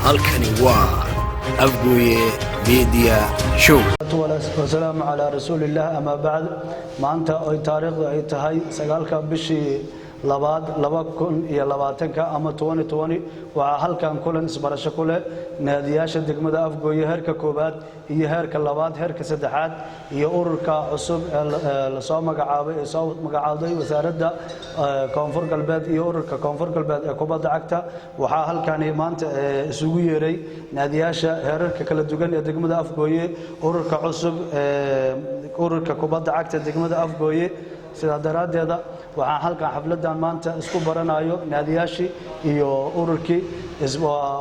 halkani waa Afgoye Media Show. والسلام على رسول الله أما بعد ما أنت أي تاريخ أي تهاي سجالك بشي لبعض لبكون يا لبعضك أما تواني وهل كان كل نسبة شكله نادياش الدقمة أفجوية هرك كوبات هي هرك لبعض هرك سدحات يورك عصب الصوم مقعدي وسارد كونفور قلبات يورك كونفور قلبات كوبات عكتا وهل كان ما أنت سويري نادياش هرك كلا دوجن الدقمة أفجوية يورك عصب يورك كوبات عكتا الدقمة أفجوية سيدارات هذا waxaan halkan xafladan maanta isku baranayo naadiyaashii iyo ururkii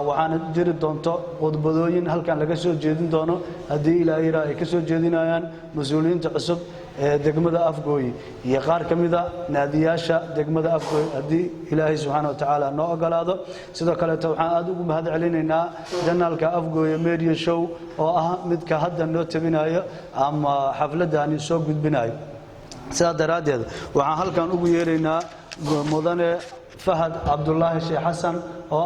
waxaan jiri doonto qodbadooyin halkan laga soo jeedin doono hadii ilaahay ay ka soo jeedinayaan mas'uuliyiinta cusub ee degmada Afgooye iyo qaar kamida naadiyaasha degmada Afgooye hadii ilaahay subhanahu wa ta'ala noo ogolaado sidoo kale waxaan aad ugu mahad celinaynaa janaalka Afgooye Media Show oo ah mid ka hadda noo tabinayo ama xafladani soo gudbinayo سادراديد وعن هالكان أبو يرينا مدن فهد عبد الله الشيخ حسن أو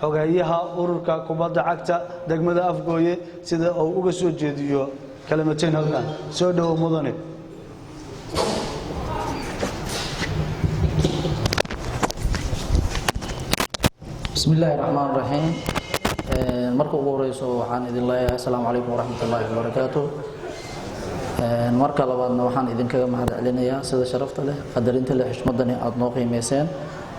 حقيقة أوركا كوبادا عكتا دقمة أفجوية سيدا أو أبو جديو كلمتين هالكان سوده مدن بسم الله الرحمن الرحيم مركو قوريسو عن إذن الله السلام عليكم ورحمة الله وبركاته marka labaadna waxaan idinkaga mahad celinayaa sida sharafta leh qadarinta leh xishmadani aad noo qiimeyseen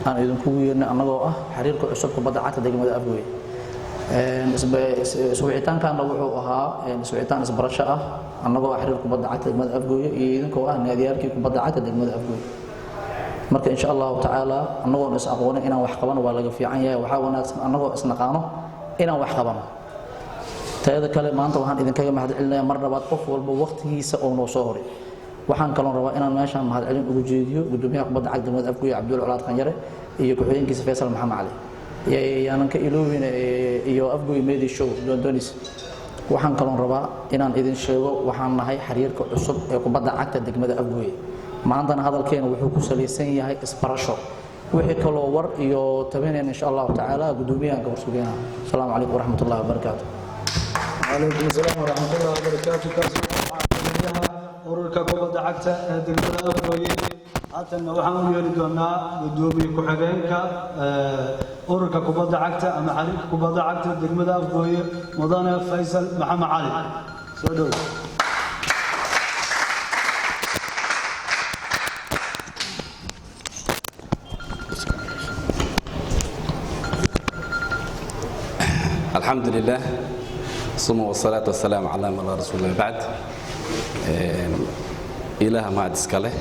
aan idinku yeernay anagoo ah xiriirka cusub kubadda cagta degmada Afgooye iswicitaankaana wuxuu ahaa iswicitaan isbarasho ah anagoo xiriirka kubadda cagta degmada Afgooye iyo idinkoo ah naadiyaalkii kubadda cagta degmada Afgooye marka insha Allah ta'ala anagoo is aqoonay inaan wax qabano waa laga fiican yahay waxa wanaagsan anagoo isnaqaano inaan wax qabano تهذا كلام ما أنت وحن إذا كان مهد علنا مرة بعد قف والبوقته سأو نصهري وحن كلام رواينا ماشى مهد علم وجوديو قدومي أقبض عقد مد أفقوي عبد العلاط خنجرة يكحين كيس فيصل محمد علي يعني كإلوين يو أفقوي ميدي شو دونيس وحن كلام روا إن إذن شو وحن نهاي حرير كعصب يقبض عقد دق مد أفقوي ما عندنا هذا الكين وحكو سليسين هاي إسبراشو وحي كلو ور يو تبين إن شاء الله تعالى قدومي أقبض سجينا السلام عليكم ورحمة الله وبركاته عليكم السلام ورحمة الله وبركاته ururka kubadda cagta ee degmada Afgooye haatan waxaan u yeeri doonaa gudoomiye ku-xigeenka ururka kubadda cagta ama xiriirka kubadda cagta degmada Afgooye mudane Faysal Maxamed Cali soo dhaw alxamdulillah ثم والصلاة والسلام على من رسول الله بعد إله ما أدسكله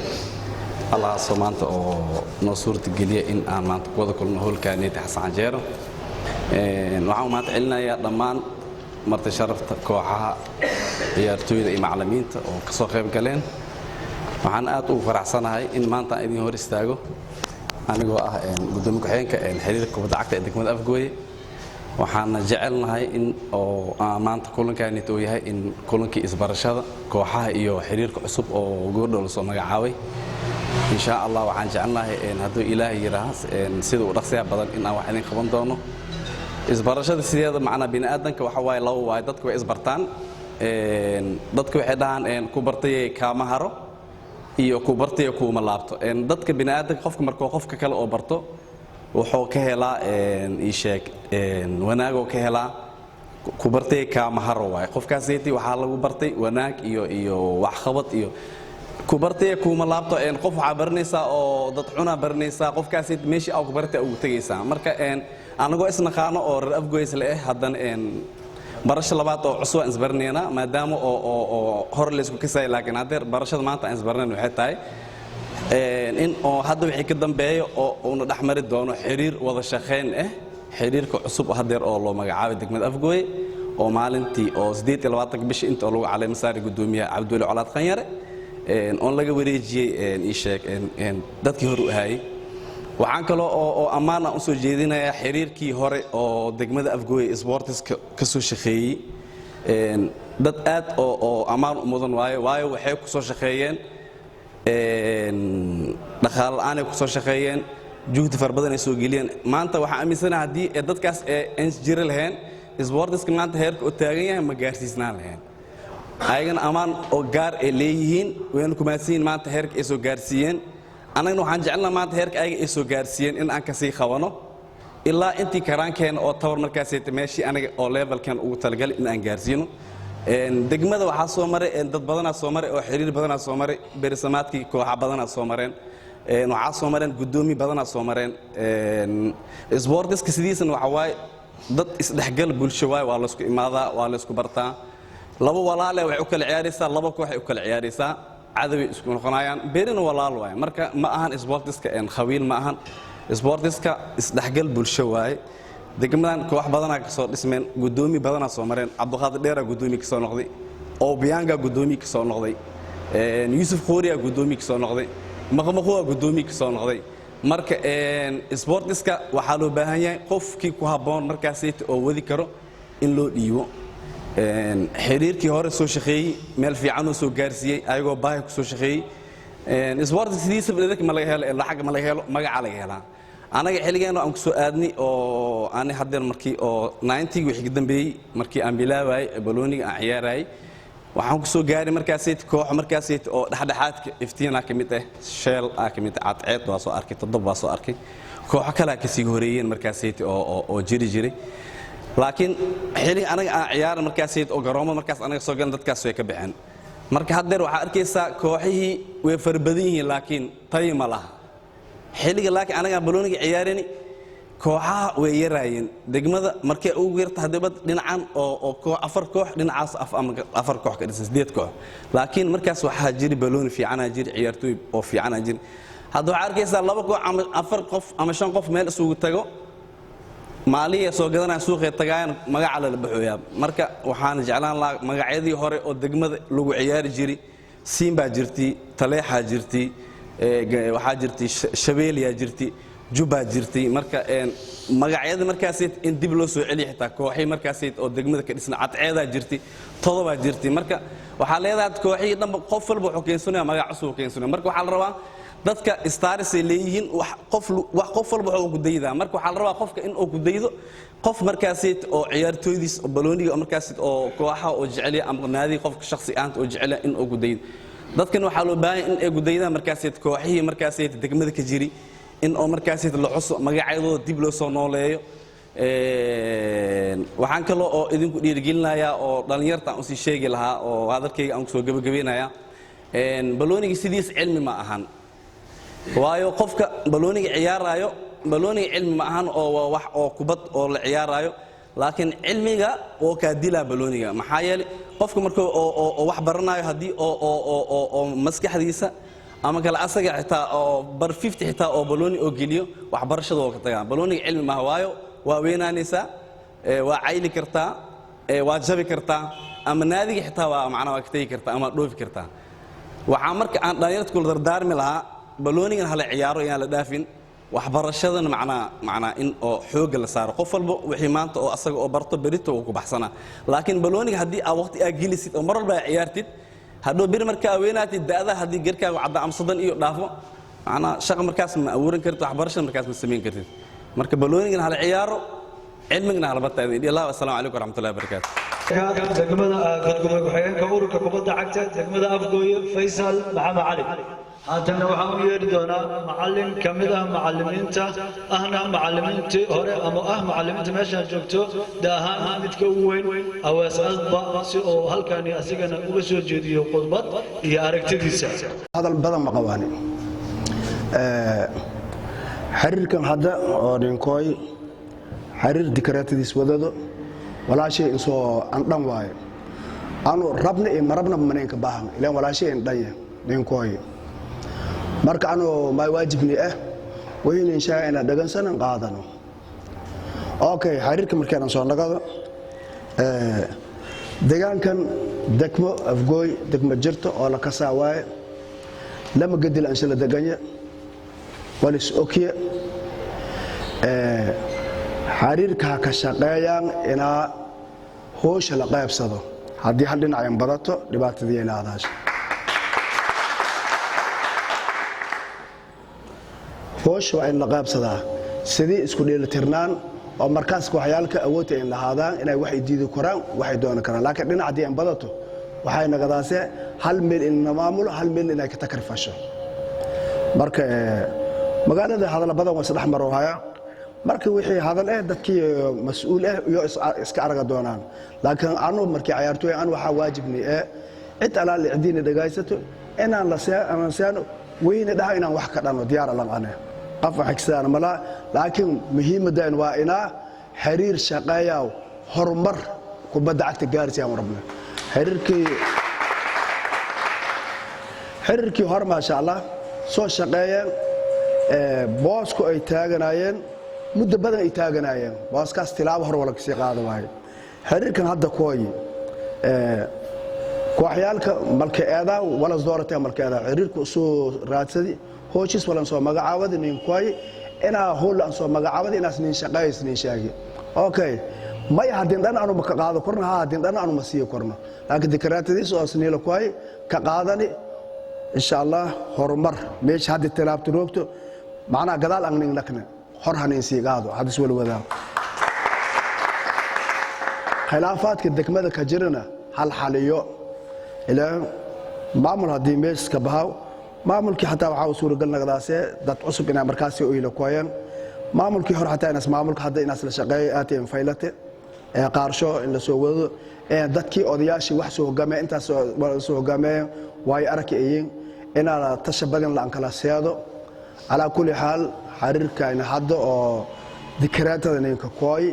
الله سبحانه ونصورة الجلية إن أمانت قوة كل نهول كانت حسن جيره وعو ما تعلنا يا ضمان مرت شرفت كوحها يا رتوي ذي معلمين وقصة خيب قالين وعن آتو فرح سنة هاي إن ما أنت إذا هو رستاجو أنا جوا قدامك حين كحرير كوبا عكت عندك من أفجوي waxaan jecelnahay in oo maanta kulankaani uu yahay in kulankii isbarashada kooxaha iyo xiriirka cusub oo goordhow soo magacaabay insha Allah waxaan jecelnahay in haduu Ilaahay yiraahdo sida uu dhaqsiya badan in aan wax idin qaban doono isbarashada sideeda macna bini'aadanka waxa way loo waay dadku way isbartaan dadku waxay dhahaan ku bartay kaama haro iyo ku bartay kuma laabto dadka bini'aadanka qofka markuu qofka kale oo barto wuxuu ka helaa sheeg wanaago ka helaa ku bartay ka maharo waay qofkaasii waxa lagu bartay wanaag iyo wax qabad iyo ku bartay kuma laabto qof waxa baranaysa oo dad cuna baranaysa qofkaasii meeshii aad ku bartay ugu tagaysa marka anagu isnaqaano oo reer Afgooye leh hadan barasho labaad oo cusub aan isbarneena maadaama oo hor la isku kasay laakiin hadeer barashada maanta aan isbarneen waxay tahay in oo hadda wixii ka dambeeyo oo uu dhaxmari doono xiriir wada shaqeyn xiriirka cusub hadeer oo loo magacaabay degmada Afgooye oo maalintii oo 28 bish inta lagu caleema saaray gudoomiyaha Cabdulle Colaad Khanyare oo laga wareejiyay sheeg dadkii hor u hayay waxaan kale oo amaana u soo jeedinayaa xiriirkii hore oo degmada Afgooye sports ka soo shaqeeyay dad aad oo amaan u mudan waayo waxay ku soo shaqeeyeen dhaqaale aanay ku soo shaqeeyeen juhdi far badan ay soo geliyeen maanta waxa aaminsanahay hadii dadkaas ee jira lahayn isboortiska maanta heerka u taagan yahay ma gaarsiisnaan lahayn ayagana amaan oo gaar ay leeyihiin wayna ku mahadsanyihiin maanta heerka ay soo gaarsiiyeen annagana waxaan jecelnaa maanta heerka ayaga ay soo gaarsiiyeen in aan kasii qabano ilaa intii karaankeena oo tabar markaasayta meeshii anaga oo levelkan ugu talagalay in aan gaarsiino degmada waxaa soo maray dad badanaa soo maray oo xiriir badanaa soo maray berisamaadkii kooxa badanaa soo mareen waxaa soo mareen gudoomi badanaa soo mareen isboortiska sidiisana waxa waaye dad isdhexgal bulsho waaye waa laysku imaadaa waa laysku bartaa laba walaale waxay u kala ciyaaraysaa laba koox ay u kala ciyaaraysaa cadaway isku noqonayaan berina walaal waaye marka ma ahan isboortiska khawiil ma ahan isboortiska isdhexgal bulsho waaye degmadan koox badanaa ka soo dhismeen gudoomi badanaa soo mareen cabdiqaadir dheeraa gudoomi ka soo noqday obianga gudoomi ka soo noqday yuusuf khooriya gudoomi ka soo noqday maqmaquwa gudoomi ka soo noqday marka isboortiska waxaa loo baahan yahay qofkii ku habboon markaasayta oo wadi karo in loo dhiibo xiriirkii hore soo shaqeeyey meel fiicanoo soo gaarsiiyey ayagoo baahi ku soo shaqeeyey isboortiska sidiisa dhadhak ma laga helo lacag ma laga helo magaca laga helaa anaga xilligeena aan ku soo aadnay oo ani haddeen markii oo 90 wixii ka dambeeyey markii aan bilaabayay balooniga aan ciyaarayay waxaan ku soo gaaray markaasayt koox markaasayt oo dhexdhexaadka iftiina ka mid ah sheel ka mid ah cadceed waa soo arkay todob waa soo arkay kooxo kale ka sii horeeyeen markaasayt oo jiray laakiin xilli anaga aan ciyaar markaasayt oo garoomo markaas anaga soo galan dadkaas way ka baxeen marka haddeer waxaa arkaysaa kooxihii way farbadan yihiin laakiin tayo ma laha xilliga laakiin anaga balooniga ciyaarani kooxaha way yaraayeen degmada markay ugu yarta hadaba dhinacan oo afar koox dhinacaas afar koox ka dhisan 8 koox laakiin markaas waxaa jiri balooni fiican jiri ciyaartooy oo fiican jiri hadda waxaa arkaysaa laba koox ama afar qof ama shan qof meel isugu tago maaliya soo gadanaa suuqay tagaayaan magaca la baxooyaa marka waxaan jeclaan lahaa magacyadii hore oo degmada lagu ciyaari jiray Simba jirti Taleexa jirti waxaa jirti Shabeeliya jirti Juba jirti marka magacyada markaas in dib loo soo celiyo xitaa kooxii markaas oo degmada ka dhisna cadceeda jirti todoba jirti marka waxa leedahay kooxii dhanba qof walba wuxuu keensanaya magac cusub keensanaya marka waxa la rabaa dadka stars ay leeyihiin wax qof walba wuxuu ku daydaa marka waxa la rabaa qofka in uu ku daydo qof markaas oo ciyaartooydiis oo balooniga markaas oo kooxaha oo jecel ama naadi qofka shakhsi ahaan oo jecel in uu ku daydo dadkan waxa loo baahan in ay ku daydaan markaas kooxihii markaas degmada ka jiri in oo markaas la xuso magacyadooda dib loo soo nooleeyo waxaan kale oo idinku dhiirigelinayaa oo dhalinyarta aan sii sheegi lahaa oo hadalkayga aan soo gabagabeynayaa balooniga sidiis cilmi ma ahan waayo qofka balooniga ciyaarayo balooniga cilmi ma ahan oo wax oo kubad oo la ciyaarayo laakiin cilmiga oo ka dila balooniga maxaa yeelay qofka markuu oo wax baranayo hadii oo maskaxdiisa ama kala asaga xitaa oo bar 50 xitaa oo balooni oo geliyo wax barashada oo ka tagaa balooniga cilmi ma waayo waa weynaanaysa waa cayli kartaa waa jabi kartaa ama naadiga xitaa waa macna waa ka tagi kartaa ama dhoofi kartaa waxa marka aan dhalinyarada ku dardaarmi lahaa balooniga hala ciyaaro yaan la dhaafin wax barashadana macna in oo xoog la saaro qof walba wixii maanta oo asaga oo barto berito uu ku baxsana laakiin balooniga hadii aad waqti aad gelisid oo marar baa ciyaartid hadoo bir marka weynaatid daada hadii garkaaga cadda am sadan iyo dhaafo macna shaqo markaas ma abuuran kartid wax barashada markaas ma sameyn kartid marka balooniga hala ciyaaro cilmiga hala bartaado ilaahi assalaamu alaykum warahmatullaahi wabarakaatuh degmada gudoomiye ku-xigeenka ururka kubadda cagta degmada Afgooye Faysal Maxamed Cali haddana waxaan u yeeri doonaa macallin ka mid ah macallimiinta ahna macallimiintii hore ama macallimiinta meesha joogto daahaan midka ugu weyn awaas adba si oo halkan asigana uga soo jeediyo khudbad iyo aragtidiisa hadal badan ma qabaani xiriirkan hadda oo dhinkooy xiriir dikaraatadiis wadado walaashay soo aan dhan waayo aanu rabna iyo marabna maneenka baahan ilaan walaashay in dhan dhinkooy marka aanu ma waajibni wayna insha Allah dhagansanan qaadano okay xiriirka markaan soo nagado deegaankan degmo Afgooy degmo jirto oo la ka saawaay lama gadil aan sala deganya walis okiya xiriirka ka shaqeeyaan ina hoosh la qaybsado hadii hal dhinac ay badato dhibaatadii ilaadaas hoosh waa in la qaybsadaa sidii isku dheelitirnaan oo markaas kooxyaalka awoodta in lahaadaan inay wax diidi karaan waxay doona karaan laakiin dhinacii aan badato waxay nagadaasee hal meel in maamulo hal meel inay ka takrifasho marka magaalada hadal badan waa saddex mar oo haya marka wixii hadal dadkii mas'uul iyo iska araga doonaan laakiin aanu markii ciyaartooy aan waxa waajibni cid alaal cidina dhagaysato inaan la saano weyna dhaha inaan wax ka dhano diyaar lan ana qaf xigsadaan mala laakiin muhiimadan waa inaa xiriir shaqeeyo horumar kubadda cagta gaarsiin rabna xiriirkii hor ma sha Allah soo shaqeeyeen boosku ay taaganayeen muddo badan ay taaganayeen booskaas tilaabo hor wala kasii qaado waay xiriirkan hadda kooyi kooxyaalka malka eeda wala dooratay malka eeda xiriirku soo raadsadi hooshis wala soo magacaawada nin kooyi ina hool aan soo magacaawada inaas nin shaqeeysnin shaagi okay may hadin dhan aanu ka qaado korna hadin dhan aanu ma sii korno laakiin dikraatadiis oo asniila kooyi ka qaadani insha Allah horumar meesh hadda tilaabto roogto macna gadaal aan nin lakna hor hanin sii qaado hadis wal wadaa khilaafaadka degmada ka jirana hal xaliyo ilaa maamul hadii meesh ka bahaw maamulkii xataa waxa uu suuragal nagadaasee dad cusub inay markaas oo ila kooyaan maamulkii hor xataa inaas maamulka hadda inaas la shaqeeyay aateen faylate qaarsho in la soo wado dadkii odayaashii wax soo hogaamay intaas soo hogaamay way arkayeen inaan tashabadan la kala seedo ala kulli xaal xiriirkan hadda oo dikraantada ninka kooy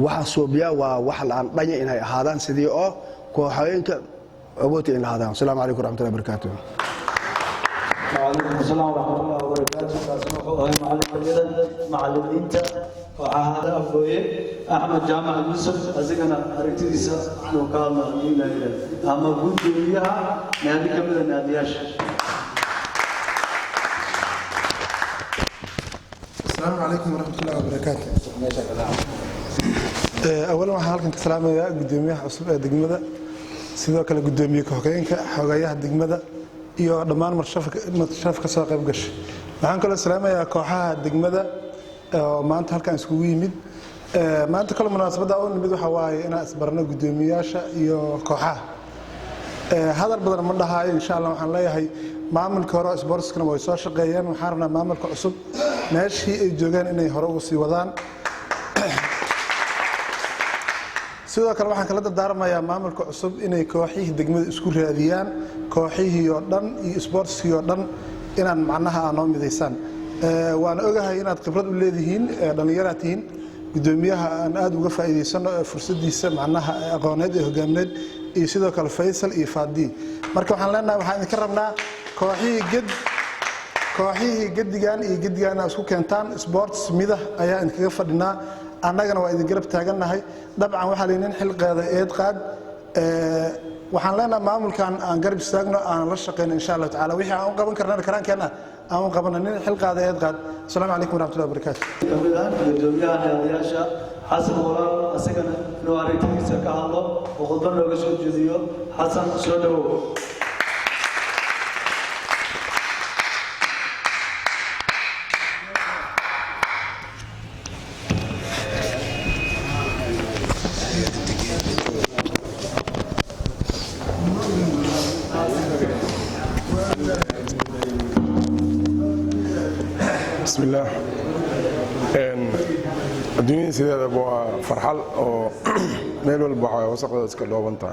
waxa soo biya waa wax la aan dhanyo inay ahaadaan sidii oo kooxooyinka awoodta in lahaadaan assalamu alaykum warahmatullahi wabarakatuh وعليكم السلام ورحمة الله وبركاته. معلمين وهذا أبوي أحمد جامع يوسف أزيكنا أريتيسا وقال لنا أما وجود فيها نادي كمل نادياش. السلام عليكم ورحمة الله وبركاته. أولا waxaan halkan ka salaamayaa gudoomiyaha cusub ee degmada sidoo kale gudoomiye ku-xigeenka xogayaha degmada iyo dhammaan marshaf ka soo qayb gashay waxaan kala salaamayaa kooxaha degmada oo maanta halkan iskugu yimid maanta kala munaasabada oo nimid waxa waaye inaan isbarno gudoomiyaasha iyo kooxaha hadal badan ma dhahayo insha Allah waxaan leeyahay maamulka hore sportskana way soo shaqeeyeen waxaan rabnaa maamulka cusub meeshii ay joogaan inay hore ugu sii wadaan sidoo kale waxaan kala dardaarmayaa maamulka cusub inay kooxihii degmada isku raadiyaan kooxihii oo dhan iyo sportskii oo dhan inaan macnaha aan noo midaysaan waan ogahay inaad khibrad u leedihiin dhalinyaro tihiin gudoomiyaha aan aad uga faa'iideysano fursadiisa macnaha aqooneed ee hogaamineed iyo sidoo kale Faisal iyo Fadi marka waxaan leenahay waxaan idinka rabnaa kooxihii gedigan iyo gedigan isku keentaan sports midah ayaa idinkaga fadhinaa annagana waa idin garab taagannahay dabcan waxa leeyahay xil qaada eed qaad waxaan leenahay maamulkan aan garab istaagno aan la shaqeyno insha Allah taala wixii aan qaban karnaa karaankeena aan qabanno xil qaada eed qaad assalamu alaykum warahmatullahi wabarakatuh kamidaan gudoomiyaha naadiyaasha xasan walaal asagana noo aragtidiisa ka hadlo oo khudbad looga soo jeediyo xasan soo dhawow بسم الله الدنيا سيدة أبو فرحل أو ميل والبحر وسق ذلك اللوبنتا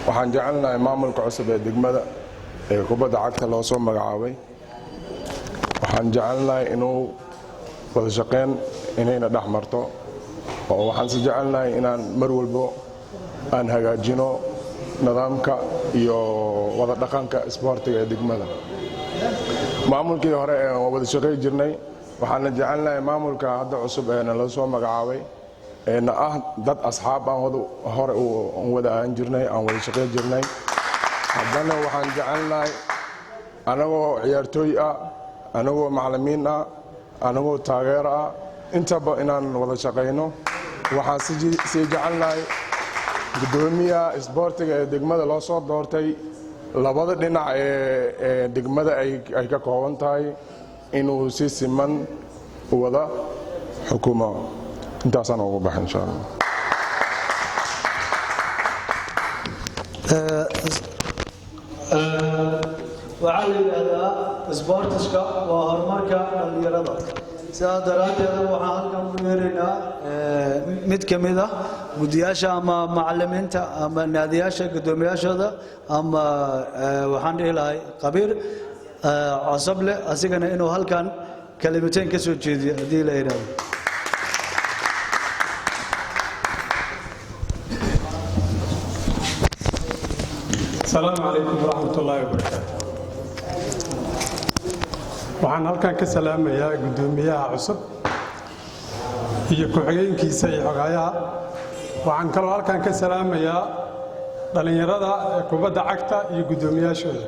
وحن جعلنا إمام الكعسب دقمة كوبا دعكت الله صوم مقعاوي وحن جعلنا إنه وذشقين إننا دحمرتو وحن سجعلنا إن مرول بو أن هجاجينو نظامك يو وضع دقانك إسبورتي دقمة maamulkii hore ee wada shaqay jirnay waxaan jecelnahay maamulka hadda cusub ee la soo magacaabay ee dad asxaab aan hore wada aan jirnay aan wada shaqay jirnay haddana waxaan jecelnahay anagoo ciyaartooy ah anagoo macallimiin ah anagoo taageer ah intaba inaan wada shaqayno waxaan si jecelnahay gudoomiyaha isboortiga ee degmada loo soo doortay labada dhinac ee degmada ay ka kooban tahay inuu si siman wada xukumo intaasaan ugu baxay insha allah. waxaa la yidhaahdaa isboortiska waa horumarka dhallinyarada sidaa daraaddeed waxaan halkan ku yeeraynaa mid ka mid ah guddiyaasha ama macallimiinta ama naadiyaasha guddoomiyaashooda ama waxaan dhihi lahay qabiir cosable asigana inuu halkan kalimateen ka soo jeediyo haddii la yidhaahdo. السلام عليكم ورحمة الله وبركاته. waxaan halkan ka salaamayaa gudoomiyaha cusub iyo ku-xigeenkiisa iyo xogayaha. waxaan kaloo halkan ka salaamayaa dhalinyarada kubadda cagta iyo gudoomiyaashooda.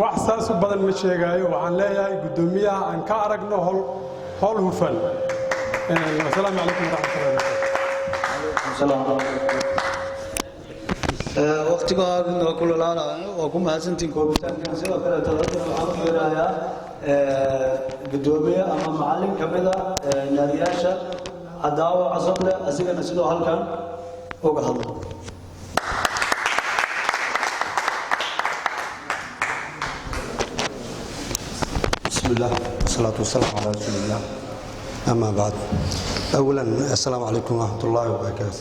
wax saas u badan ma sheegayo, waxaan leeyahay gudoomiyaha aan ka aragno howl hufan. assalaamu calaykum waraxmatullahi wabarakaatu. waqtigaagna kulalaalayo waa ku mahadsantiin koobitaankan sidoo kale dadka waxaan u yeerayaa gudoomiye ama macallin ka mid ah naadiyaasha cadaawo casable asigana sidoo halkan uga hadlo. بسم الله والصلاة والسلام على رسول الله أما بعد. أولا السلام عليكم ورحمة الله وبركاته.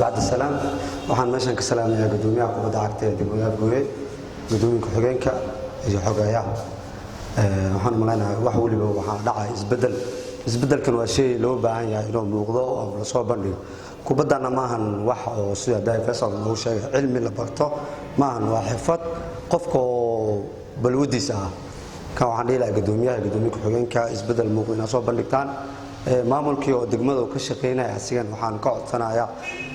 بعد السلام waxaan meeshan ka salaamayaa gudoomiyaha kubadda cagta ee degmada Afgooye, gudoomiyaha ku-xigeenka iyo xogayaha. waxaan maleynayaa wax waliba waxa dhacay isbedelkan waa shay loo baahan yahay inuu muuqdo oo la soo bandhigo. kubaddana maahan wax oo sida Dave Faisal uu sheegay cilmi la barto, maahan waa xirfad qofka balwadiisa ah. kan waxaan dhihi lahaa gudoomiyaha ku-xigeenka isbedel muuqdo inay soo bandhigtaan. maamulkii oo degmada ka shaqeynaya asigan waxaan ka codsanayaa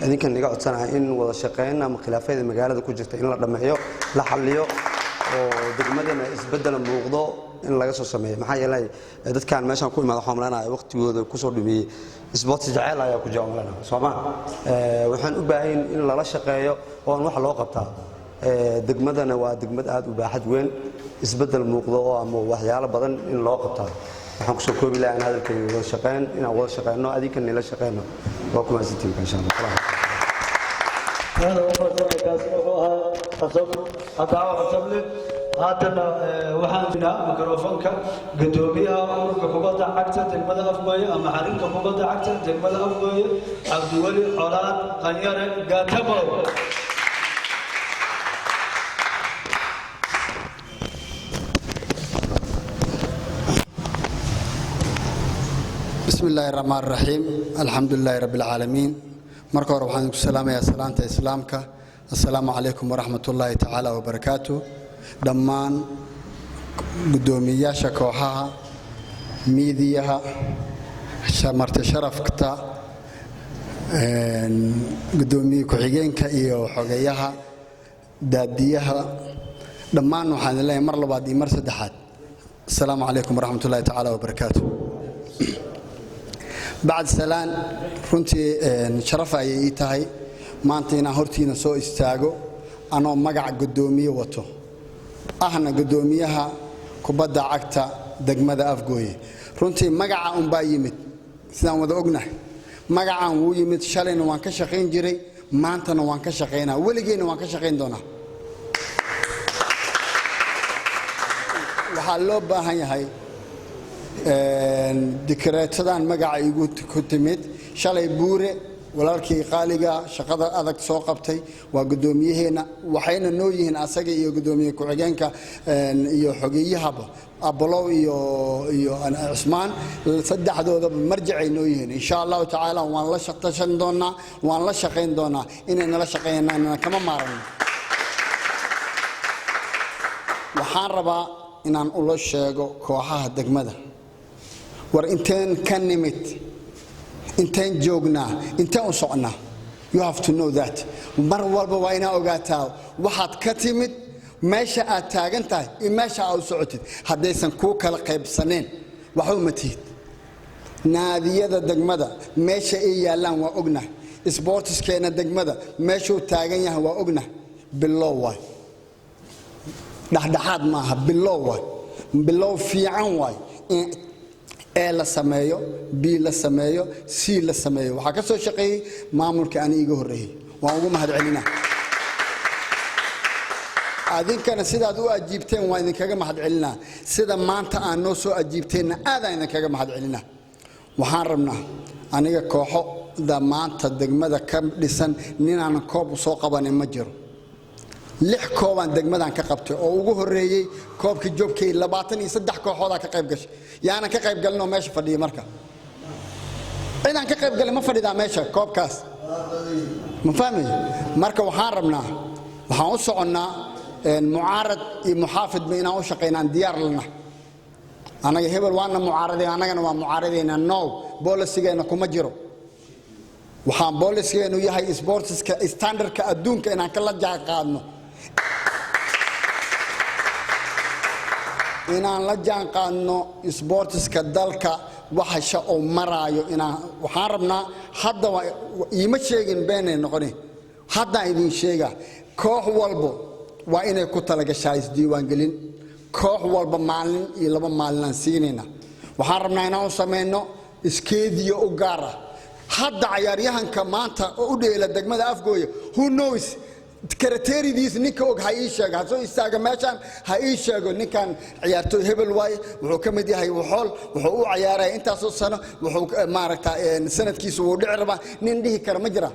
idinkan iga codsanaya in wada shaqeyn ama khilaafyada magaalada ku jirta in la dhameeyo, la xalliyo oo degmadana isbedel muuqdo in laga soo sameeyo. maxaa yeelay dadkan meeshan ku imaado xamlaanaya waqtigooda ku soo dhumiyay isboorti jacayl ayaa ku joognaa Soomaa. waxaan u baahan in lala shaqeeyo oo wax loo qabtaa. degmadana waa degmad aad u baaxad weyn, isbedel muuqdo oo ama waxyaalo badan in loo qabtaa. waxaan ku soo koobi lahaa in hadalkayga wada shaqeyn inaan wada shaqeyno adinkana ila shaqeyno waa ku mahadsantihiin insha Allah. هذا هو kaas wuxuu ahaa cadaawo casable. haddana waxaan jirnaa mikrofoonka gudoomiyaha ururka kubadda cagta degmada Afgooye ama xarinka kubadda cagta degmada Afgooye Cabdiweli Colaad Qanyare Gaatamo. بسم الله الرحمن الرحيم الحمد لله رب العالمين. marka hore waxaan ku salaamayaa salaanta islaamka. assalaamu calaykum waraxmatullaahi tacaala wabarakaatu. dhammaan gudoomiyaasha kooxaha miidiyaha marti sharafta gudoomiye ku-xigeenka iyo xogayaha daadiyaha dhammaan waxaan leeyahay mar labaad iyo mar saddexaad assalaamu calaykum waraxmatullaahi tacaala wabarakaatu. بعد سلام runtii sharaf ayay ii tahay maanta inaan hortiina soo istaago anoo magac gudoomiye wato ahna gudoomiyaha kubadda cagta degmada Afgooye. runtii magaca un baa yimid sidaan wada ognahay. magacaan wuu yimid shalayna waan ka shaqeyn jiray, maantana waan ka shaqeynaa, weligeena waan ka shaqeyn doonaa. waxaa loo baahan yahay dikreetadan magaca igu ku timid shalay buure walaalkii qaaliga shaqada adag soo qabtay waa gudoomiyaheena. waxayna noo yihiin asaga iyo gudoomiye ku-xigeenka iyo xogiyahaba abolow iyo Cusmaan saddexdooda marjicay noo yihiin. insha Allah tacaala waan la shaqeyn doonaa, waan la shaqeyn doonaa inay nala shaqeynaan kama maaran. waxaan rabaa inaan ula sheego kooxaha degmada war inteen ka nimid, inteen joognaa, inteen u socnaa. you have to know that. mar walba waa inaa ogaataa waxaad ka timid, meesha aad taagan tahay iyo meesha aad u socotid. haddaysan kuu kala qaybsaneen waxba uma tihid. naadiyada degmada meesha ay yaalaan waa ognahay, isboortiskeena degmada meeshuu taagan yahay waa ognahay. bilow waay, dhexdhexaad maaha, bilow waay, bilow fiican waay. A la sameeyo B la sameeyo C la sameeyo waxa ka soo shaqeeyay maamulka aan iiga horeeyay waan ugu mahadcelinaa adinkana sidaad u ajiibteen waa idinkaga mahadcelinaa sida maanta aan noo soo ajiibteenna aad aan idinkaga mahadcelinaa waxaan rabnaa aniga kooxo da maanta degmada ka dhisan ninaan koob soo qabanin ma jiro 6 koobaan degmadan ka qabtay oo ugu horeeyay koobka joobkay 23 kooxood ka qayb gashay yaana ka qayb galno meesha fadhiyo marka inaan ka qayb galay ma fadhidaa meesha koobkaas ma fahmay marka waxaan rabnaa waxaan u soconnaa mucaarad iyo muxaafid ma inaan u shaqeynaan diyaar lana anaga hebel waana mucaaradeen anagana waa mucaaradeyna no bolisigeena kuma jiro waxaan bolisigeenu yahay sportska standardka adduunka inaan kala jaanqaadno inaan la jaanqaadno sportska dalka waxa oo maraayo inaan waxaan rabnaa hadda ima sheegin beenay noqonay hadda idin sheega koox walbo waa inay ku talagashaa isdiiwaan gelin koox walba maalin iyo 2 maalin aan siinayna waxaan rabnaa inaan sameeyno iskeediyo u gaar ah hadda ciyaaryahanka maanta oo u dheela degmada Afgooye who knows karateeridiis ninka og ha ii sheego soo istaaga meeshan ha ii sheego ninkan ciyaartoy hebel waay wuxuu ka mid yahay wuxuu u ciyaaray intaas oo sano wuxuu maaragtaa sanadkiisu uu dhici rabaa nin dhihi kara ma jira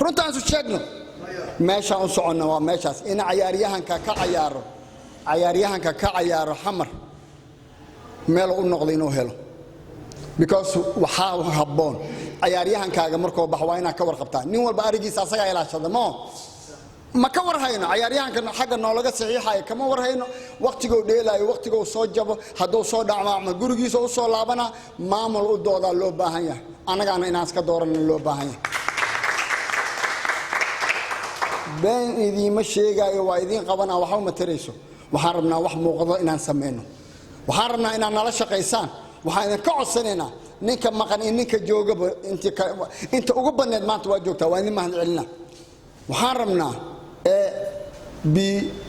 runtaan soo sheegno meesha u socono waa meeshaas in ciyaaryahanka ka ciyaaro xamar meel u noqdo inuu helo because waxa habboon ciyaaryahankaaga markoo bax waa inaad ka warqabtaa nin walba arigiisa asaga ilaashada ma ka warhayno ciyaaryahanka xagga noolaga saxiixay kama warhayno waqtiga uu dheelaayo waqtiga uu soo jabo hadduu soo dhacmo gurigiisa u soo laabana maamul u dooda loo baahan yahay anagana inaan iska dooran loo baahan yahay been idiima sheegayo waa idin qabana waxa uma tarayso waxaan rabnaa wax muuqdo inaan sameeyno waxaan rabnaa inaan nala shaqeysaan waxaan idin ka codsanaynaa ninka maqan in ninka jooga inta ugu badneed maanta waa joogtaa waa idin mahadcelinaa waxaan rabnaa B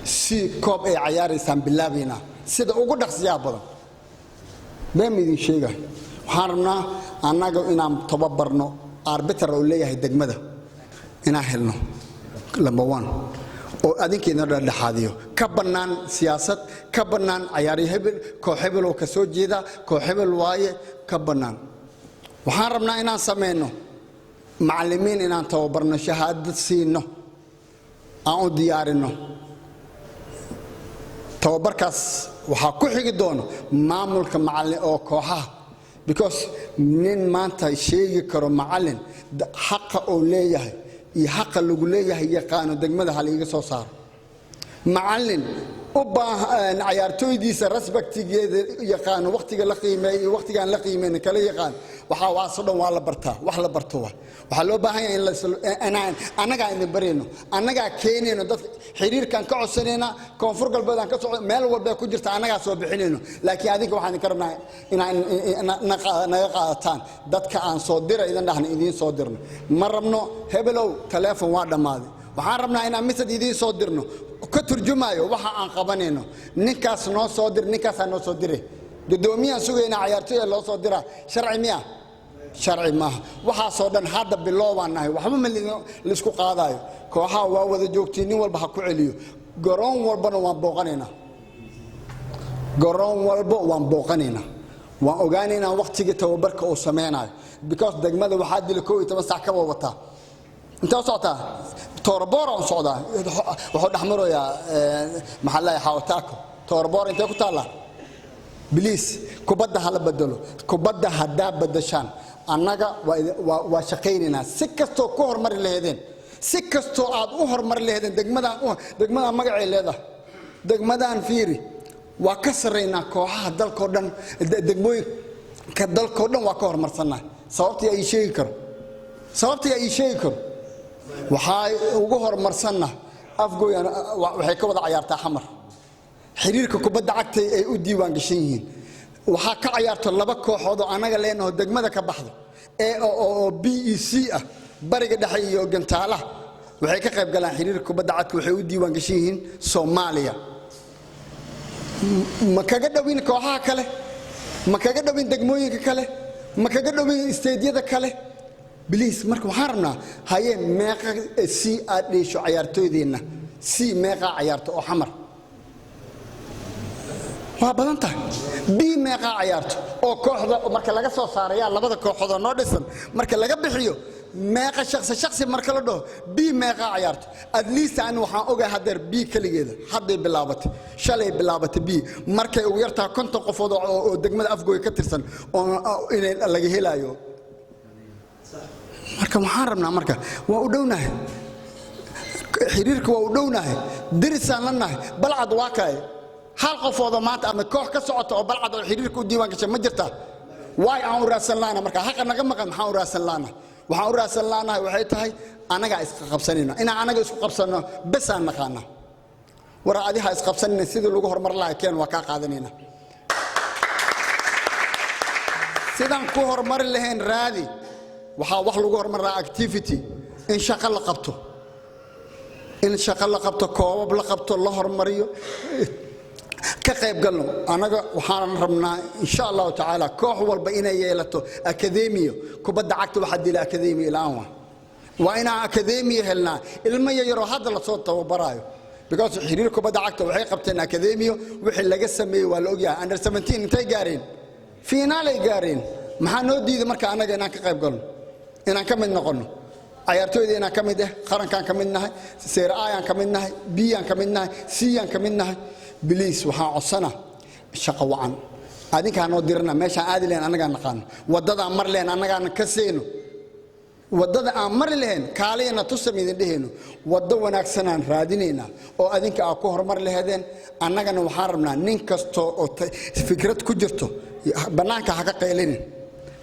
C koob ay ciyaaraysaan bilaabina sida ugu dhaqsiyaa badan been idin sheegay waxaan rabnaa annaga inaan tababarno arbiter oo leeyahay degmada inaan helno number 1 oo adinkeena dhexaadiyo ka banaan siyaasad ka banaan ciyaari hebel koox hebel oo ka soo jeeda koox hebel waaye ka banaan waxaan rabnaa inaan sameeyno macallimiin inaan tababarno shahaadad siino aan u diyaarino tababarkaas waxa ku xigi doono maamulka macallin oo kooxaha because nin maanta sheegi karo macallin xaq oo leeyahay iyo xaq lagu leeyahay yaqaan degmada hal iga soo saar macallin u baahan ciyaartooydiisa respectigeeda yaqaan waqtiga la qiimeeyo waqtiga aan la qiimeyn kala yaqaan waxa waasadhan waa la bartaa wax la barto waxa loo baahan yahay in anaga in barino anaga keenayno dad xiriirkan ka codsanayna koonfur galbeed aan ka soo meel walba ku jirta anaga soo bixinayno laakiin adinka waxaan ka rabnaa inaan naga qaataan dadka aan soo diray idan dhahna idin soo dirno ma rabno hebelow telefoon waa dhamaaday waxaan rabnaa inaan message idin soo dirno ka turjumayo waxa aan qabanayno ninkaas noo soo dir ninkaas noo soo diray gudoomiyaha sugayna ciyaartoy loo soo dira sharci miya sharci ma waxa soo dhan hadda bilowanahay waxba ma lisku qaadayo kooxaha waa wada joogtiin nin walba ha ku celiyo garoon walbana waan booqanayna waan ogaanayna waqtiga tababarka oo sameeynayo because degmada waxa dil 12 saac ka wata inta socota torbor oo socda wuxuu dhaxmaraya maxallaha xawtaako torbor inta ku taala بليس كبده هلا بدلو كبده هدا بدشان annaga waa shaqeynayna si kasto ku hormar leedeen si kasto aad u hormar leedeen degmada magacay leedahay degmadan fiiri waa ka sareeyna kooxaha dalka dhan degmooyinka dalka dhan waa ka hormarsanaa sababtii ay sheegi karo waxay ugu hormarsanaa Afgooy waxay ka wada ciyaartaa xamar xiriirka kubadda cagta ay u diiwaan gashan yihiin waxa ka ciyaarto 2 kooxood oo anaga leenahay degmada ka baxdo oo BEC ah bariga dhexe iyo gantaala waxay ka qayb galaan xiriirka kubadda cagta waxay u diiwaan gashan yihiin Soomaaliya ma kaga dhawin kooxaha kale ma kaga dhawin degmooyinka kale ma kaga dhawin isteedyada kale biliis marka waxaan rabnaa haye meeqa si aad dheesho ciyaartooydeena si meeqa ciyaarto oo xamar waa badan tahay bii meeqa ciyaarto oo kooxda marka laga soo saarayaa labada kooxood oo noo dhisan marka laga bixiyo meeqa shakhsi marka la dhaho bii meeqa ciyaarto at least aan waxaan ogahay hadeer bii kaligeeda hadday bilaabatay shalay bilaabatay bii markay ugu yartaa 50 qofood oo degmada Afgooy ka tirsan oo inay laga helayo marka waxaan rabnaa marka waa u dhownahay xiriirka waa u dhownahay dirisaan lanahay balcad waa kaay hal qofood maanta ama koox ka socoto oo balcad oo xiriirka u diiwaan gashay ma jirtaa way aan u raadsan laana marka haqa naga maqan maxaan u raadsan laana waxaan u raadsan laanahay waxay tahay anaga isku qabsanayna inaan anaga isku qabsano bas aan naqaana war adiga is qabsanayna sidii lagu horumar lahaa keen waa ka qaadanayna sidaan ku horumar lahayn raadi waxa wax lagu horumaraa activity in shaqo la qabto koob la qabto la horumariyo ka qayb galno anaga waxaan rabnaa insha Allah taala koox walba inay yeelato akademiyo kubadda cagta waxa dila akademiyo ilaa waa ina akademiyo helna ilmo yaro hadda la soo tababarayo because xiriir kubadda cagta waxay qabteen akademiyo wixii laga sameeyay waa la ogyahay under 17 intay gaareen finaal ay gaareen maxaa noo diiday marka anaga inaan ka qayb galno inaan ka mid noqono ciyaartooyda inaan ka mid qarankan ka mid nahay Serie A aan ka mid nahay B aan ka mid nahay C aan ka mid nahay biliis waxaan codsana shaqo wacan adinkaan oo dirna meesha aadi leen anaga naqaan wadada mar leen anaga ka seeno wadada aan mar leen kaaliyana tusamidin dheheno wada wanaagsan aan raadinayna oo adinka aad ku horumar lahaydeen anagana waxaan rabnaa nin kasto oo fikrad ku jirto banaanka ha ka qeylin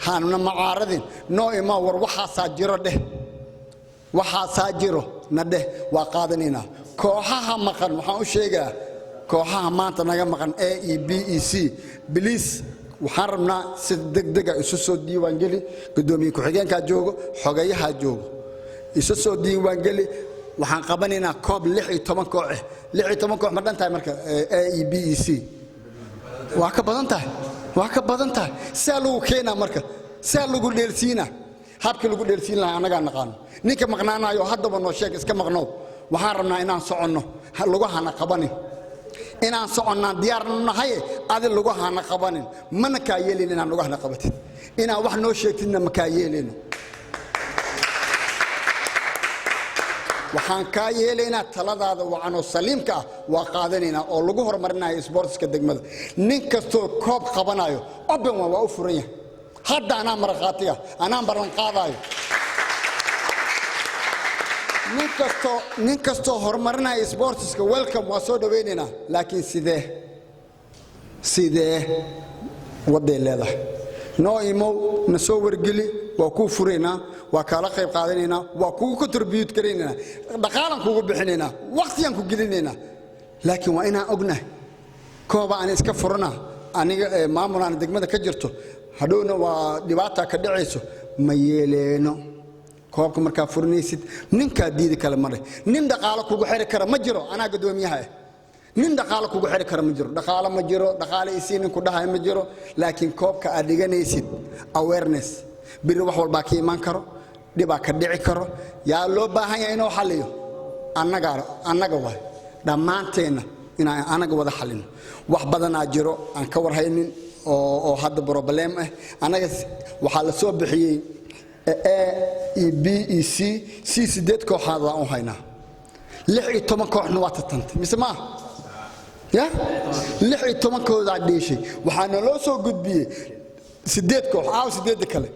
haana macaaradin noo ima war waxa saajiro dheh waxa saajiro na dheh waa qaadanayna kooxaha maqan waxaan u sheegaa kooxaha maanta naga maqan A E B E C biliis waxaan rabnaa si degdeg ah isu soo diiwaan gali gudoomiye ku-xigeenka joogo xogayaha joogo isu soo diiwaan gali waxaan qabanaynaa koob 16 koox 16 koox ma dhantahay marka A E B E C waa ka badan tahay saa lagu keenaa marka saa lagu dheelsiina habka lagu dheelsiin lahaa anaga naqaan ninka maqnaanayo haddaba noo sheeg iska maqnow waxaan rabnaa inaan soconno lagu hana qabanin inaan soconnaa diyaar nahay aad lagu hana qabanin mana ka yeelin inaan lagu hana qabatin inaan wax noo sheegtidna ma ka yeelino waxaan ka yeelaynaa taladaada wacanoo saliimka ah waa qaadanaynaa oo lagu horumarinayo sportska degmada nin kastoo koob qabanayo open waa u furan yahay hadda anaa maraqaatiga anaa baran qaadayo nin kastoo horumarinayo sportska welcome waa soo dhaweynayna laakiin sidee waday leedahay noo imow na soo wargeli waa ku furaynaa waa kala qayb qaadanaynaa waa kugu contribute karaynaa dhaqaalan kugu bixinaynaa waqtiyan ku gelinaynaa laakiin waa inaan ognahay kooba aan iska furana aniga maamulaan degmada ka jirto hadhowna waa dhibaato ka dhacayso ma yeeleeno koobka markaa furnaysid ninka diidi kale mare nin dhaqaalo kugu xiri kara ma jiro anaa gudoomiyaha nin dhaqaalo kugu xiri kara ma jiro dhaqaale isiin ku dhahay ma jiro laakiin koobka aad dhiganaysid awareness biri wax walba ka iman karo dhiba ka dhici karo yaa loo baahan yahay inuu xaliyo annaga waa dhamaanteena inaan anaga wada xalino wax badan aa jiro aan ka warhaynin oo hadda problem ah anaga waxa la soo bixiyay A E B E C sideed kooxaad aan haynaa 16 kooxna waa tatantay mise ma ya 16 kooxda dheeshay waxaana loo soo gudbiyay sideed koox sideed kale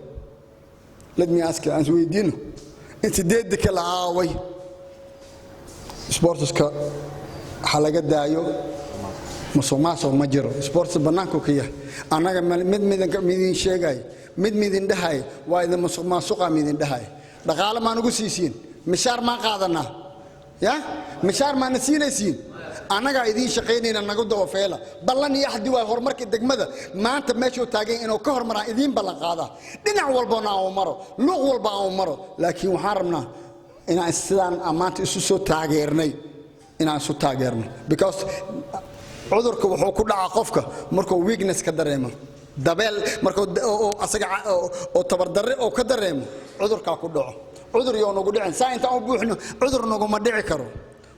let me ask you aan weydiino in sideed kale aaway sportska halaga daayo musuqmaasuq ma jiro sports banaanku ka yahay anaga midin sheegay midin dhahay waa idin musuqmaasuqa midin dhahay dhaqaale ma nagu siisiin mishaar ma qaadana ya mishaar ma nasiinaysiin anaga idin shaqeynayna nagu dawa feela ballan iyo xaddi waa horumarka degmada maanta meeshuu taagay inuu ka hormaraa idin ballan qaada dhinac walbana oo maro luq walba oo maro laakiin waxaan rabnaa inaan sidaan amaanta isu soo taageernay inaan isu taageerno because cudurka wuxuu ku dhacaa qofka markuu weakness ka dareemo dabeel markuu asaga oo tabardarre oo ka dareemo cudurka ku dhaco cudur iyo nagu dhicin saa inta u buuxno cudur nagu ma dhici karo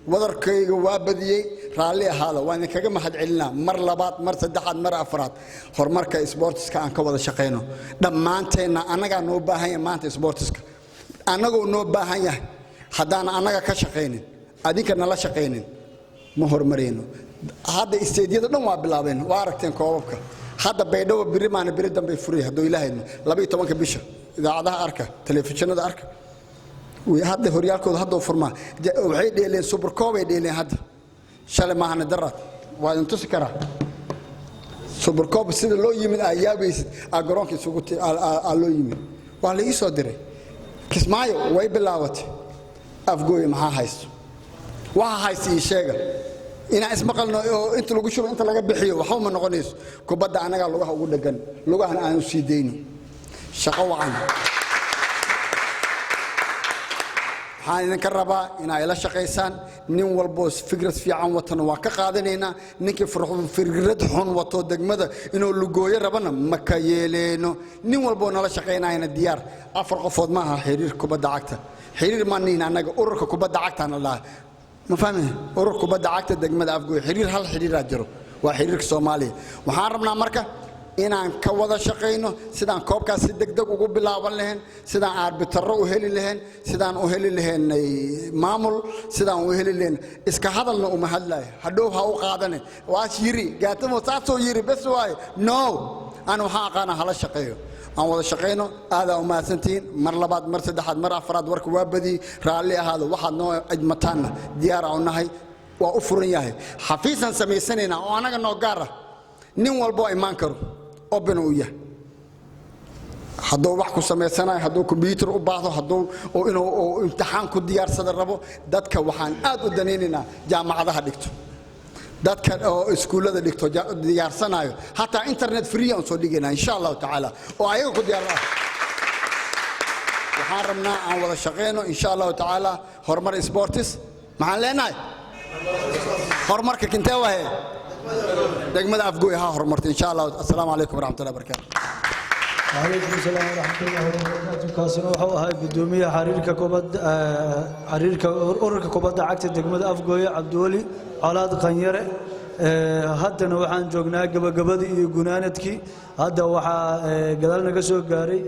wadarkayga waa badiyay raalli ahaada waan kaga mahad celinaa mar labaad mar saddexaad mar afraad horumarka sportska aan ka wada shaqeyno dhammaanteena anaga noo baahan yahay maanta sportska anagoo noo baahan yahay haddaan anaga ka shaqeynin adinka nala shaqeynin ma horumareyno hadda isteediyada dhan waa bilaabeen waa aragteen koobabka hadda baydhabo biri maana biri dambe furay hadduu ilaahayna 12 bisha idaacadaha arka telefishinada arka hadda horyaalkooda hadda furmaa waxay dheeleen super cup ay dheeleen hadda shalay maahana darad waa intu sikara super cup sida loo yimid ayaabaysid garoonka isugu loo yimid waa la ii soo diray kismaayo way bilaawatay afgooy maxaa haysto waxa haysto ii sheega ina ismaqalno inta lagu shubo inta laga bixiyo waxa ma noqonayso kubadda anaga lugaha ugu dhagan lugahan aan sii deyno shaqo wacan waxaan idinka rabaa inay la shaqaysaan nin walbo fikrad fiican watana waa ka qaadanaynaa ninkii fikrad xun wato degmada inuu lugooyo rabana ma ka yeeleeno nin walbo nala shaqaynayna diyaar afar qofood ma aha xiriir kubadda cagta xiriir ma niina anaga ururka kubadda cagtana la ma fahmay ururka kubadda cagta degmada afgooy xiriir hal xiriir jiro waa xiriirka Soomaaliya waxaan rabnaa marka inaan ka wada shaqeyno sidaan koobkaas si degdeg ugu bilaaban lahayn sidaan arbitro u heli lahayn sidaan u heli lahayn maamul sidaan u heli lahayn iska hadalna uma hadlay hadhow ha u qaadane waas yiri gaatamo taasoo yiri bas waay no aan waxa aqaan hala shaqeeyo aan wada shaqeyno aada u maasantiin mar labaad mar saddexaad mar afraad warka waa badi raalli ahaado waxaad noo ajmataana diyaar ah nahay waa u furan yahay xafiisan sameeysanayna oo anaga noo gaar ah nin walbo imaan karo open u yahay hadduu wax ku sameysanayo hadduu computer u baahdo hadduu inuu imtixaan ku diyaarsada rabo dadka waxaan aad u daneynaynaa jaamacadaha dhigto dadka oo iskuulada dhigto diyaarsanayo hatta internet free aan soo dhigaynaa insha Allah taala oo ayaga ku diyaar ah waxaan rabnaa aan wada shaqeyno insha Allah taala horumar sports maxaan leenahay horumarka kintee wahay degmada afgooy ha horumartay insha Allah assalaamu alaykum warahmatullahi wabarakatuh وعليكم السلام ورحمة الله وبركاته كاسنا وحوها قدومية حريرك أورك كوباد عكت دقمة أفقوية عبدولي علاد قنيرة هذا نوعان جوجنا قبل يجونانتكي هذا وحى قدرنا قصو قاري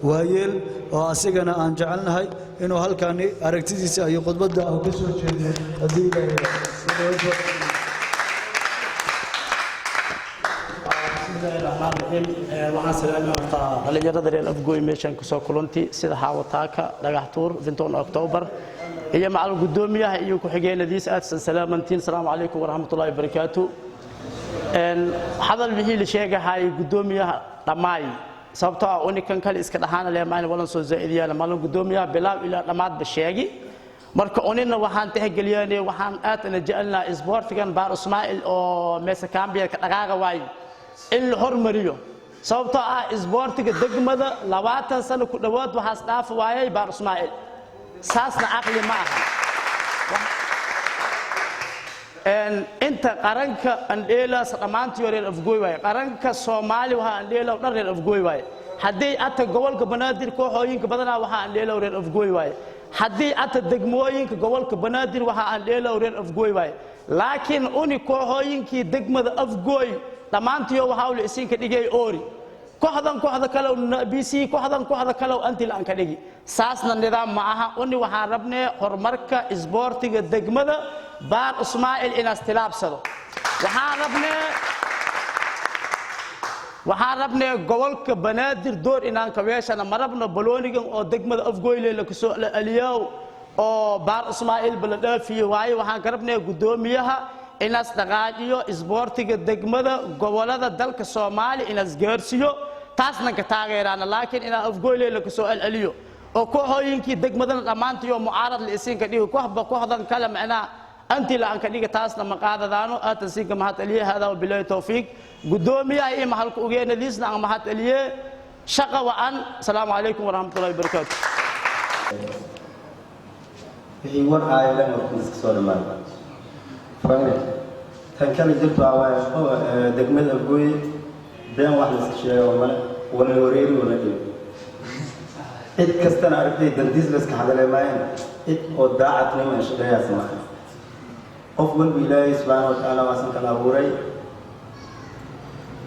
وهيل وأسيقنا أن جعلنا هاي إنه هل كان أركتيسي يقود بدأ أو قصو شيء waxaan salaamayaa dhalinyarada reer afgooy meeshan ku soo kulanti sida haawataaka dhagaxtuur 20 October iyo macal gudoomiyaha iyo ku xigeenadiis aad salaamantiin salaamu alaykum warahmatullaahi wabarakaatu hadal wixii la sheegahay gudoomiyaha dhamaay sababtoo ah unikan kale iska dhaxana leemaan walan soo zaa'idiyana malan gudoomiyaha bilaab ila dhamaad ba sheegi marka onina waxaan tixgeliyay waxaan aad ana jecelnaa isboortigan baar Ismaaciil oo meesa Cambiya ka dhaqaaqa waay in la hormariyo sababtoo ah isboortiga degmada 20 sano ku dhawaad waxaas dhaaf waayay baar Ismaaciil saasna aqli ma aha inta qaranka andheelaas dhamaantii reer afgooy waay qaranka Soomaali waxa andheelaw dhar reer afgooy waay hadii ata gobolka banaadir kooxooyinka badanaa waxa andheelaw reer afgooy waay hadii ata degmooyinka gobolka banaadir waxa andheelaw reer afgooy waay laakiin uni kooxooyinkii degmada afgooy dhamaantii waxa uu isin ka dhigay oori kooxda kale BC kooxda kale anti laan ka dhigi saasna nidaam ma aha uni waxaan rabnaa horumarka isboortiga degmada baar Ismaaciil in astilaabsado waxaan rabnaa gobolka banaadir door inaan ka weeshana marabna baloonigan oo degmada afgooyle la soo aliyow oo baar Ismaaciil bal dhaafiyo waayo waxaan ka rabnaa gudoomiyaha inaas dhaqaajiyo isboortiga degmada gobolada dalka Soomaali inaas gaarsiyo taasna ka taageerana laakiin ina afgooyle la soo aliyo oo kooxooyinkii degmadan dhamaantii oo mucaarad la isin ka dhigo kooxdan kale macnaa anti la ka dhiga taasna ma qaadadaano aatan si ka mahad aliye hada wa billahi tawfiq gudoomiyaha iyo mahalka ugeynadiisna aan mahad aliye shaqa wa an salaamu alaykum wa rahmatullahi wa barakatuh wixii war aaylan oo iska soo dhamaan tan kale jirto degmada afgooy been wax la iska sheego male wana wareeri wana dhibo cid kastana aragtay dandiis la iska hadalay maayeen cid oo daacadnimo ee shaqeeyaas maaha qof walba ilaahay subxaana watacaala waasan kala abuuray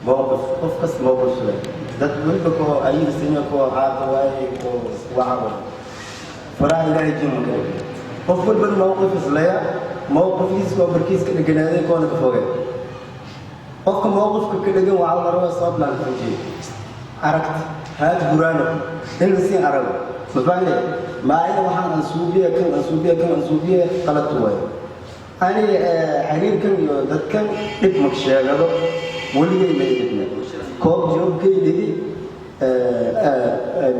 mowqif qof kasta mowqif sule dad walba koo ayaga sina koo caata waaye koo wacabo faraha ilaahay jiman kale qof walba mowqif islaya mowqifkiisa koo barkiiska dheganaaday koona ka fogay qofka mowqifka ka dhegan waxaa la rabaa sabablaan ka fojiye aragti haad buraano in la siin arago mafahme maayada waxaan ansuubiye qalad waaye ani xiriirkan iyo dadkan dhib mag sheegado weligay ma idibna koob joogkaydigi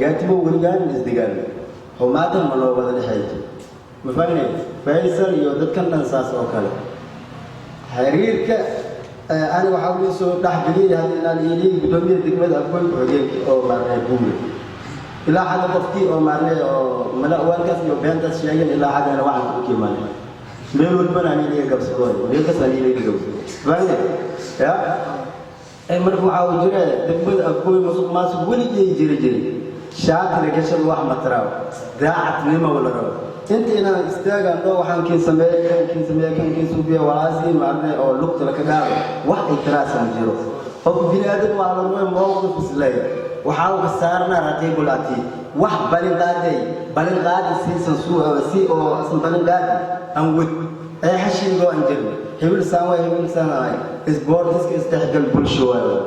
gaatimo weligaan isdigaan humaadan ma loo wada dhexeeyo mafahme faysal iyo dadkan dhan saas oo kale xiriirka أنا وحاول يسوي تحقيقي هذه الآلية بدون يدك أقول حقيقي أو مرة بومي إلى حد تفتي أو مرة أو ملا وانكس يبين تشيئا إلى حد أنا واحد كمان ليه البنا أنا ليه قبض سكوي ليه كسر ليه قبض فاهم يا مرفوع وجرة دكتور أقول مسوق ما سوي جري شاطر كشر واحد متراو داعت نما ولا رو أنت أنا استاجا نو وحن كين سمية كين سوبيا وعازي معنا أو لقط لك دار واحد تراس مجرو هو بني آدم وعلى نوع موقف سلاي وحاول كسرنا رتيب العتي واحد بلغادي سي أو اسم بلغادي أمود أي حشي جو أنجل هبل سامي إسبورتس استحقل بالشوال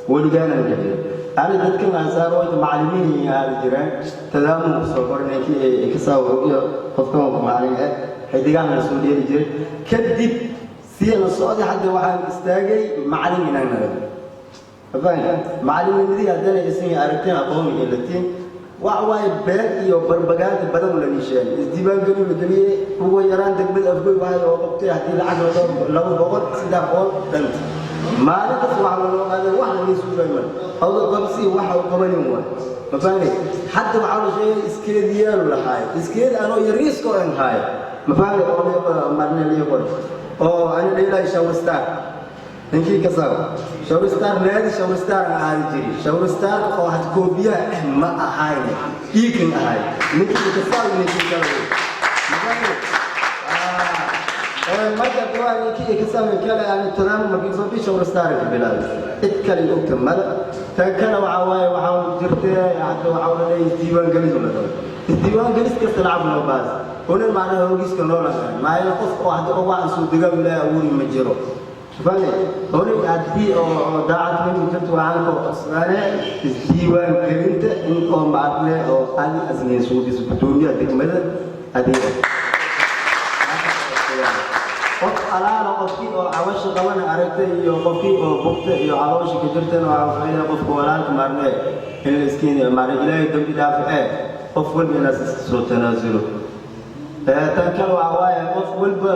ولجانا الجديد أنا ذكر عن ساروت معلمين هذا الجيران تداوم صبرنا كي كساو خذكم معلمين هيدي عن السعودية الجير كذب سير السعودية حتى واحد استاجي معلمين هنا فاهم معلمين ذي هذول اسمي أركتين أقوم إلتين وعواي بيت وبربجات بدل ولا نيشان الديبان قالوا هو يران تقبل أفقي وهاي وقتي هدي العقل لو بقول سيدا قول تنت ما نتفق على هذا واحد يسوي دائما أو الضبسي واحد قبل يوم ما فاهمني حتى معه شيء إسكيد ديال ولا حاجة إسكيد أنا يريس كون هاي ما فاهمني أنا مرنا لي يقول أو أنا ليلا شاور ستار نجي كسر شاور ستار نادي شاور ستار عادي جري شاور ستار أو هتكوبيا ما أهاي يمكن أهاي نجي كسر نجي كسر ما فاهمني ما جاء كي كسام كلا يعني تنام ما بيصير في شغل ستار في البلاد اتكلم أكتم ماذا تكلم وعواي وحاول جرته يعني وحاول لي ديوان جلس ولا الديوان جلس كسلعب ولا باز هنا معناه هو جلس كنولا ما يلقف واحد أو واحد سود جاب لا أقول مجرو فاهم هنا عدي أو داعت من جت وعنك أصلاً الديوان كنت إن قام بعدنا أو أنا أزمن سودي سبتوني أديك ماذا أديك qof alaala qofkii oo cawasha qaban aragtay iyo qofkii oo bogta iyo caloosha ka jirtan oo afayna qofka walaalka marnay in la iskiin maaray ilaahay dambi dhaaf qof walba inaas soo tanaasulo tan kale waa qof walba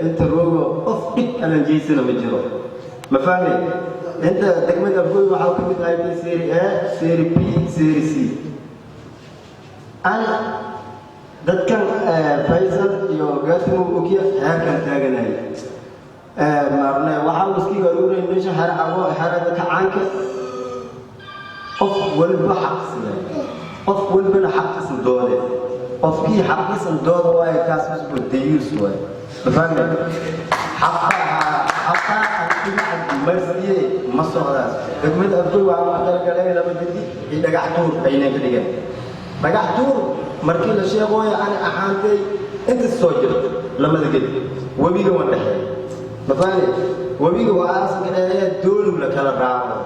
inta roogo qof dhib aan jeysana ma jiro ma fahmay inta degmada afgoy waxa ka mid ahay seeri A seeri B seeri C ana dadkan faysal iyo gaatimo ogiya halkan taaganay marna waxa iskiga uruuray meesha xaraabo xarada ka caanka qof walba xaq doode qofkii xaqiisan dooda way kaas isku dayus way fahmay xaqa marsiye ma socdaas degmada afgoy waxa la galay laba dadi dhagax tuur ayna ka dhigan dhagax tuur markii la sheegoy aan ahaantay inta soo jirto lamada ged wabiga waa dhaxay mafahane wabiga waa asaga ee doolu la kala raaco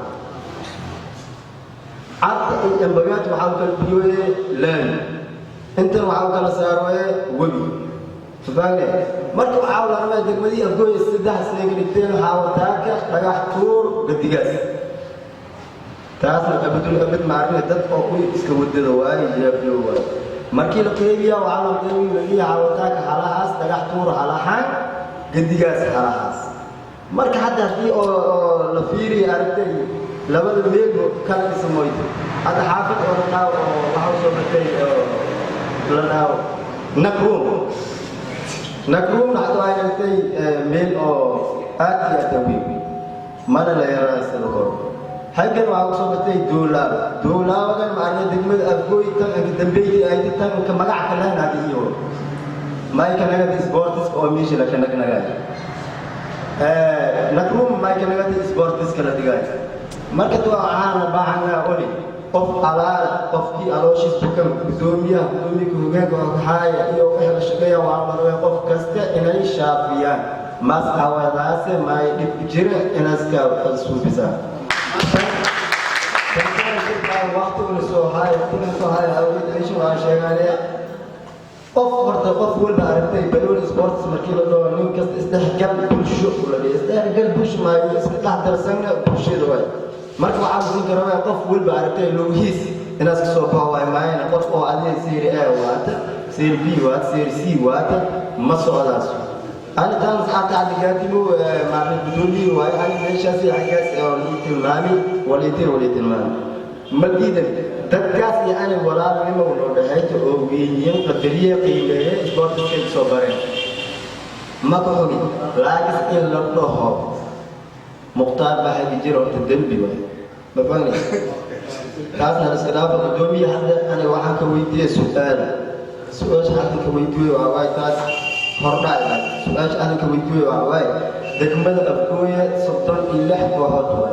عطى البقات وحاول بيوه لان انت وحاول كلا ساروه وبي فبالي مركو حاول انا دغمدي افغوي السدح سنين كدين حاول تاكا دغاح تور قدياس تاس ابد معرفه دد او كوي اسكا ودده واي جابيو markii la qeybiya waxa la qeybiyo laga caawitaanka halahaas dagax tuur halahan gadigaas halahaas marka hadda fi oo la fiiri aragtay labada meel kala ismooyay hada xaafid oo naaw waxa soo batay la naaw nakrum hada ay aragtay meel oo aad iyo tawi mana la yaraasado halkan waxaa ku soo batay duulaab duulaabagan macna degmada afgooyta inka dambeeyay ay tan ka magac ka lahayn hadi iyo mayka naga sports oo meesha la kana naga nakrum mayka naga sports kala digay marka tuu aan baahanaa oli qof alaal qofkii alooshiis bukan gudoomiyaha hoggaanka waxaaya iyo wixii la shaqeeya waa marway qof kasta inay shaafiyaan mas awadaase may dib jira inaska suubisa waqti uu soo haay awgeed ishu aan sheegay qof horta qof walba aragtay baloon sports markii la dhaho nin kasta isdhexgal bulsho la leeyahay isdhexgal bulsho ma ay isdhex darsan bulshada way marka waxaan u garawaa qof walba aragtay loogiis inaas ka soo baxay maayna qof oo adiga seeri A waata seeri B waata seeri C waata ma socdaas أنا كان ساعات عندي مع البدولي وأنا ماشي في حاجات التلمامي والتلمامي ما جديد تكاس يعني ولا لما ونقول هاي تقوين قدرية قيمة إسبوع تكين صبرين ما كوني لكن إلا الله مختار بحاجة جيرو تدلبي وين بفهمني كاس ناس كلام بدومي هذا أنا واحد كويتي سؤال هذا كويتي وعواي كاس هرنا سؤال أنا كويتي وعواي دكمل أبويا سلطان إله وهدوه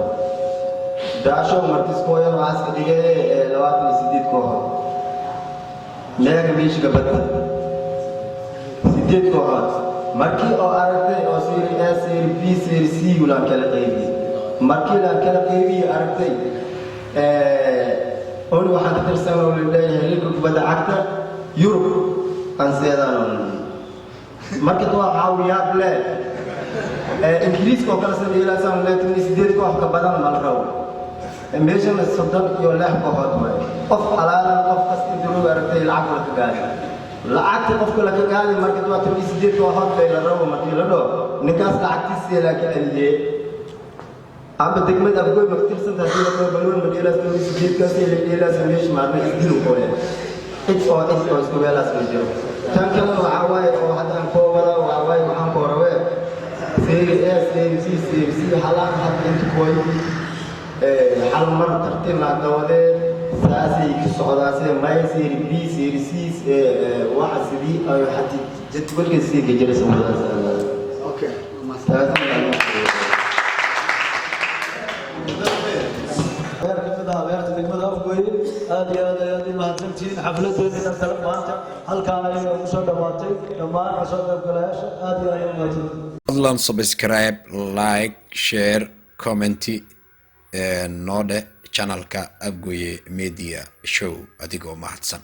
داشو مرتز كويا وعاس كديه لوات مسجد كوها لا كميش كبتة مسجد كوها مركي أو أركته أو سير A سير B سير C ولا كلا قيبي مركي لا كلا قيبي أركته أول واحد ترسم ولله يهلكك بدأ أكتر يوروب أنسيدان مركي توا عاويات لا إنجليز كوكا سنة إلى سنة لا تنسيد كوها كبدان مالراو ميشن الصدق يولح كوها قف حلالا قف قصد دروب أركته العقل كقالي lacagta qofka la ka gaali markii waa tii sideed oo hod bay la rabo markii la dhoo ninkaas lacagtiisa la ka aliyay aba degmada afgooy maktirsan hadii la soo balwan madila soo sideed ka si la sameesh maarna isdilu qoole it's isku weela soo jiro tan kale waxa waaye oo hadaan ko wala waxa waaye waxaan ko rawe seeri A seeri C halaan hadda inta kooy hal mar tartiin la dawade ساسي كسعوداسي ما يصير B يصير C واحد سدي أو حتى جتقول كسي كجلس مدرسة أوكي غير تدمر أفقوي هذه مهتمين حفلة من التلقات هل كان يوصل دواتي لما وصل بكلاش هذه أيام fadlan subscribe like share comment noode channelka Afgoye Media Show adigoo mahadsan